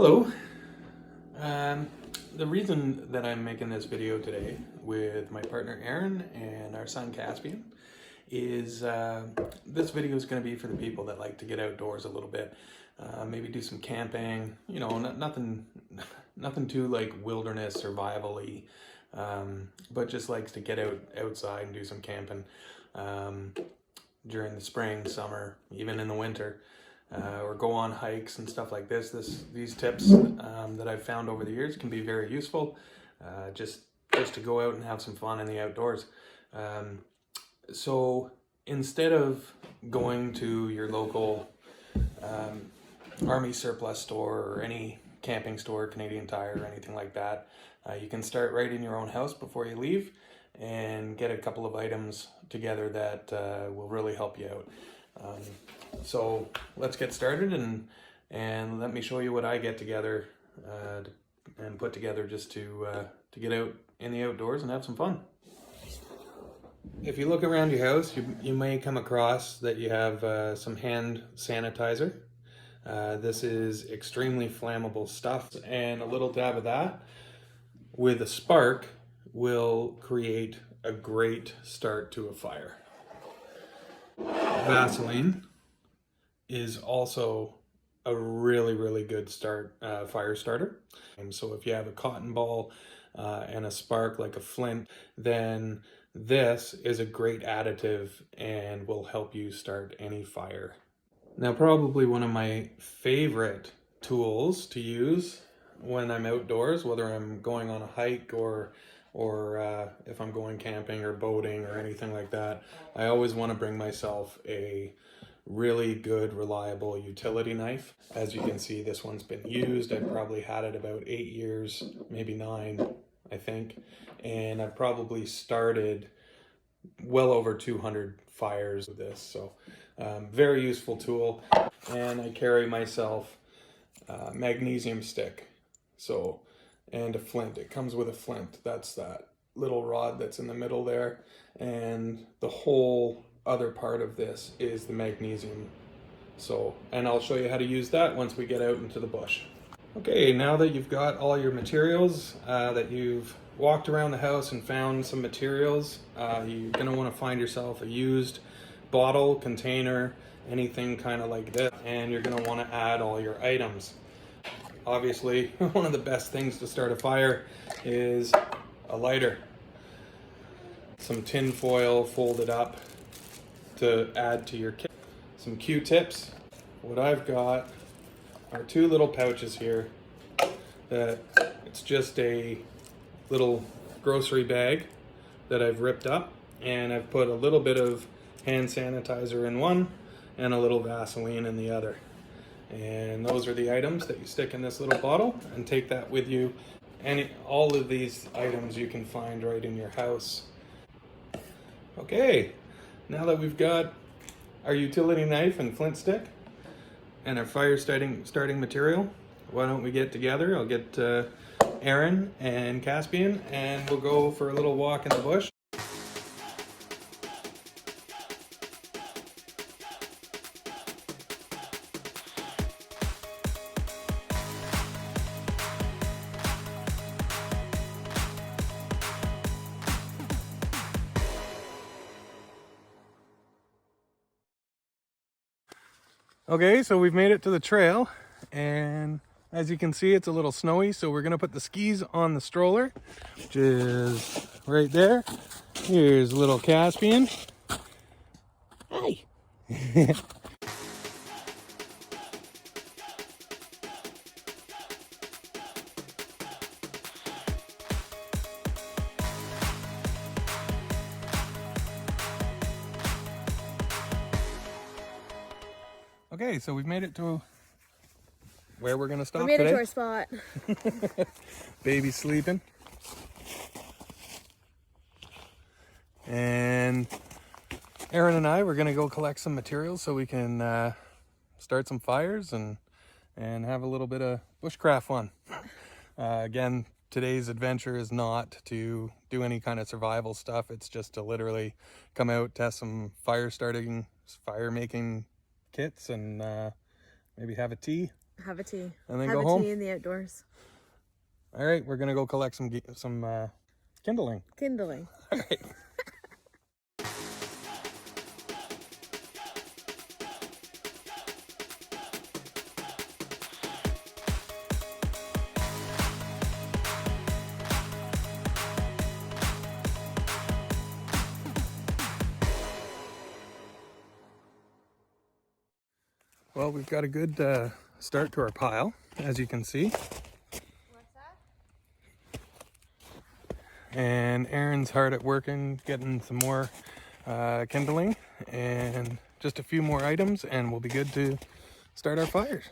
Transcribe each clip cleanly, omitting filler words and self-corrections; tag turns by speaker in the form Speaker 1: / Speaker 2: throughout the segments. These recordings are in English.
Speaker 1: Hello. The reason that I'm making this video today with my partner Aaron and our son Caspian is this video is going to be for the people that like to get outdoors a little bit, maybe do some camping, you know, nothing too like wilderness survival-y, but just likes to get outside and do some camping during the spring, summer, even in the winter. Or go on hikes and stuff like this. These tips that I've found over the years can be very useful, just to go out and have some fun in the outdoors. So instead of going to your local Army surplus store or any camping store, Canadian Tire or anything like that, you can start right in your own house before you leave and get a couple of items together that will really help you out. So let's get started and let me show you what I get together and put together just to get out in the outdoors and have some fun. If you look around your house, you may come across that you have some hand sanitizer. This is extremely flammable stuff, and a little dab of that with a spark will create a great start to a fire. Vaseline is also a really good fire starter. And so if you have a cotton ball and a spark like a flint, then this is a great additive and will help you start any fire. Now, probably one of my favorite tools to use when I'm outdoors, whether I'm going on a hike or if I'm going camping or boating or anything like that, I always want to bring myself a really good, reliable utility knife. As you can see, this one's been used. I've probably had it about 8 years, maybe 9, I think. And I've probably started well over 200 fires with this. So very useful tool. And I carry myself a magnesium stick. So, and a flint. It comes with a flint. That's that little rod that's in the middle there. And the whole other part of this is the magnesium. So, and I'll show you how to use that once we get out into the bush. Okay, now that you've got all your materials, that you've walked around the house and found some materials, you're gonna wanna find yourself a used bottle, container, anything kind of like this, and you're gonna wanna add all your items. Obviously, one of the best things to start a fire is a lighter. Some tin foil folded up to add to your kit. Some Q-tips. What I've got are 2 little pouches here that it's just a little grocery bag that I've ripped up, and I've put a little bit of hand sanitizer in one and a little Vaseline in the other. And those are the items that you stick in this little bottle and take that with you. And all of these items you can find right in your house. Okay, now that we've got our utility knife and flint stick and our fire starting material, why don't we get together? I'll get Aaron and Caspian and we'll go for a little walk in the bush. Okay, so we've made it to the trail, and as you can see, it's a little snowy, so we're gonna put the skis on the stroller, which is right there. Here's little Caspian. Hi. Okay, so we've made it to where we're gonna stop today.
Speaker 2: We made it to our spot.
Speaker 1: Baby's sleeping. And Aaron and I, we're gonna go collect some materials so we can start some fires and have a little bit of bushcraft fun. Again, today's adventure is not to do any kind of survival stuff. It's just to literally come out, test some fire making kits, and maybe have a tea
Speaker 2: Have a tea.
Speaker 1: and then
Speaker 2: Have
Speaker 1: go
Speaker 2: a
Speaker 1: home.
Speaker 2: tea in the outdoors.
Speaker 1: All right, we're gonna go collect some kindling.
Speaker 2: Kindling.
Speaker 1: All right. Well, we've got a good start to our pile, as you can see.
Speaker 2: What's that?
Speaker 1: And Aaron's hard at working, getting some more kindling and just a few more items, and we'll be good to start our fires.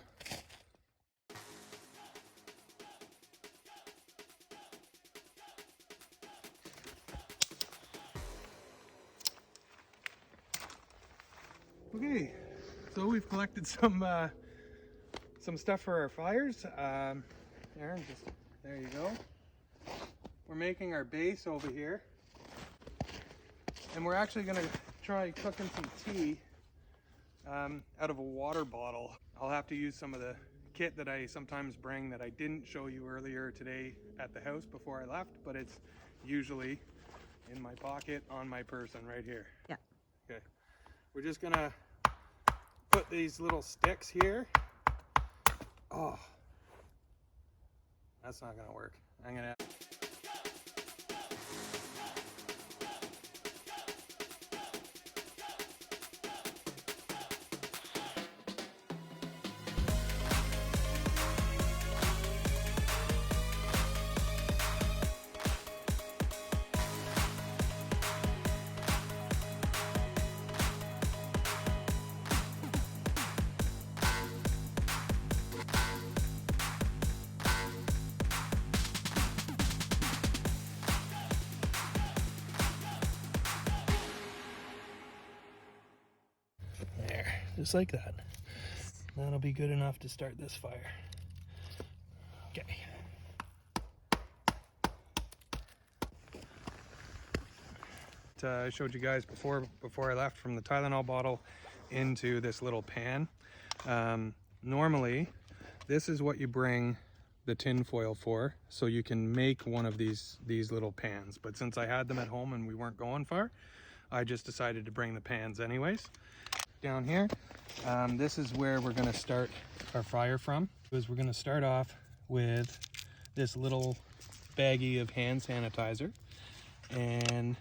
Speaker 1: Okay, so we've collected some stuff for our fires. Aaron, just there you go. We're making our base over here, and we're actually gonna try cooking some tea out of a water bottle. I'll have to use some of the kit that I sometimes bring that I didn't show you earlier today at the house before I left, but it's usually in my pocket on my person right here.
Speaker 2: Yeah.
Speaker 1: Okay. We're just gonna put these little sticks here. Oh, that's not gonna work. I'm gonna there, just like that. That'll be good enough to start this fire. Okay. I showed you guys before I left from the Tylenol bottle into this little pan. Normally, this is what you bring the tin foil for, so you can make one of these little pans. But since I had them at home and we weren't going far, I just decided to bring the pans anyways. Down here, this is where we're going to start our fire from. Is we're going to start off with this little baggie of hand sanitizer and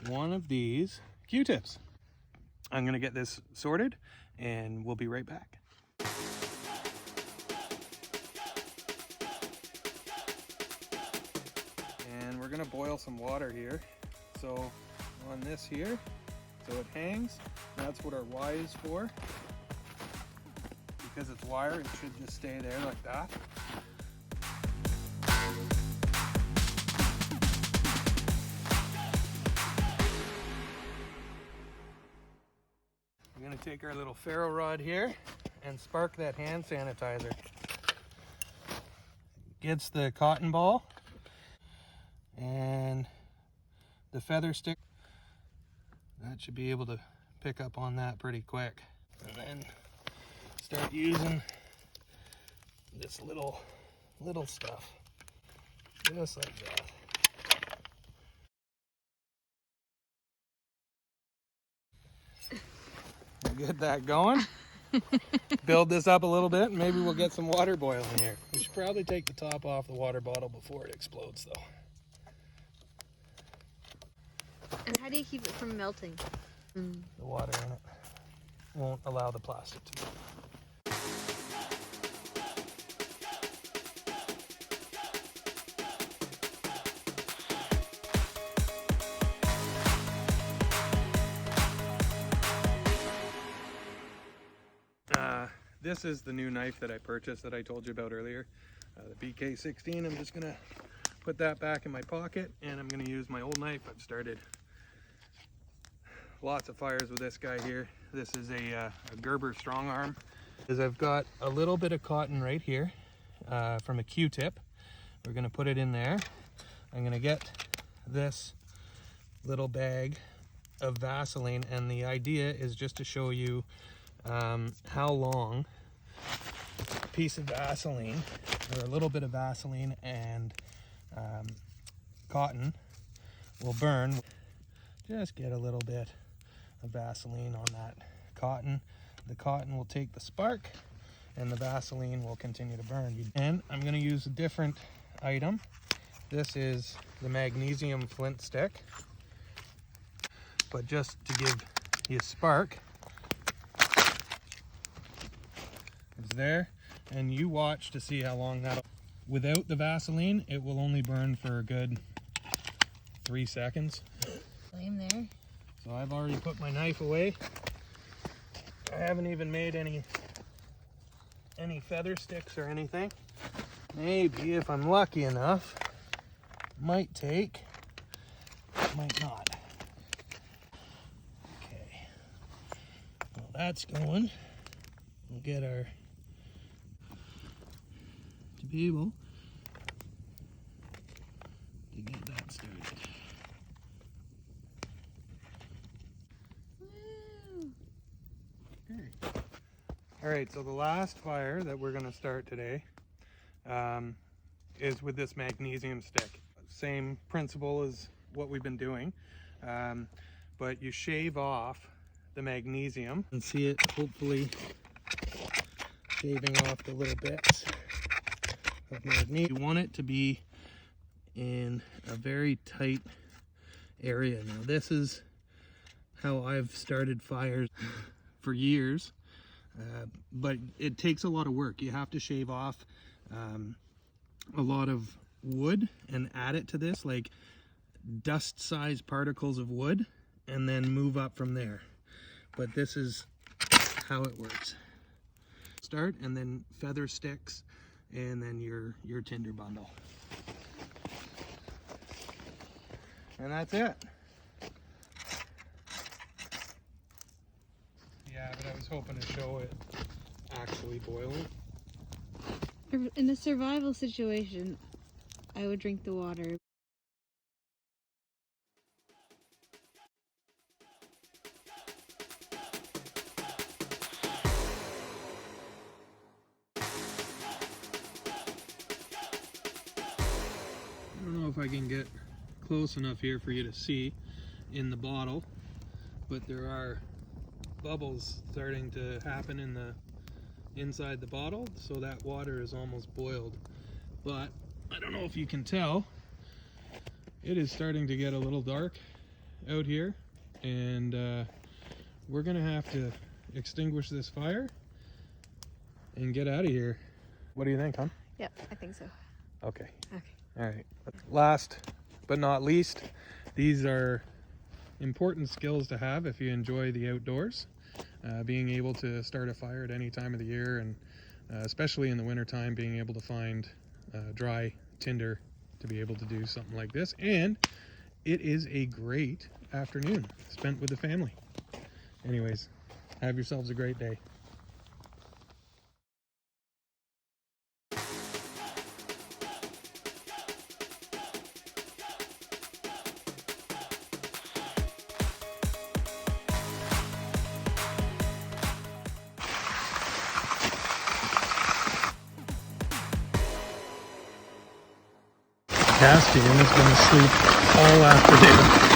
Speaker 1: one of these Q-tips. I'm going to get this sorted and we'll be right back. And we're going to boil some water here. So on this here, so it hangs. That's what our Y is for. Because it's wire, it should just stay there like that. We're going to take our little ferro rod here and spark that hand sanitizer. Gets the cotton ball and the feather stick. That should be able to pick up on that pretty quick. And then start using this little stuff, just like that. Get that going. Build this up a little bit, and maybe we'll get some water boiling here. We should probably take the top off the water bottle before it explodes, though.
Speaker 2: And how do you keep it from melting?
Speaker 1: The water in it won't allow the plastic to melt. This is the new knife that I purchased that I told you about earlier, the BK16. I'm just gonna put that back in my pocket, and I'm gonna use my old knife. I've started lots of fires with this guy here. This is a Gerber strong arm. I've got a little bit of cotton right here from a Q-tip. We're gonna put it in there. I'm gonna get this little bag of Vaseline, and the idea is just to show you how long piece of Vaseline, or a little bit of Vaseline and cotton will burn. Just get a little bit of Vaseline on that cotton. The cotton will take the spark and the Vaseline will continue to burn. And I'm going to use a different item. This is the magnesium flint stick. But just to give you a spark, it's there, and you watch to see how long that'll. Without the Vaseline, it will only burn for a good 3 seconds.
Speaker 2: Flame there.
Speaker 1: So I've already put my knife away. I haven't even made any feather sticks or anything. Maybe if I'm lucky enough, might take, might not. Okay, well that's going. We'll get our, to be able to get that started.
Speaker 2: Woo!
Speaker 1: Okay. All right, so the last fire that we're going to start today is with this magnesium stick. Same principle as what we've been doing, but you shave off the magnesium and see it hopefully shaving off the little bits of magnesium. You want it to be in a very tight area. Now this is how I've started fires for years, but it takes a lot of work. You have to shave off a lot of wood and add it to this, like dust-sized particles of wood, and then move up from there. But this is how it works. Start, and then feather sticks, and then your tinder bundle. And that's it. Yeah, but I was hoping to show it actually boiling.
Speaker 2: In a survival situation, I would drink the water.
Speaker 1: I don't know if I can get close enough here for you to see in the bottle, but there are bubbles starting to happen in the inside the bottle, so that water is almost boiled. But I don't know if you can tell, it is starting to get a little dark out here, and we're gonna have to extinguish this fire and get out of here. What do you think, hon?
Speaker 2: Yep, I think so.
Speaker 1: Okay.
Speaker 2: Okay.
Speaker 1: All right. Last but not least, these are important skills to have if you enjoy the outdoors. Being able to start a fire at any time of the year, and especially in the wintertime, being able to find dry tinder to be able to do something like this. And it is a great afternoon spent with the family. Anyways, have yourselves a great day. Caspian is going to sleep all afternoon.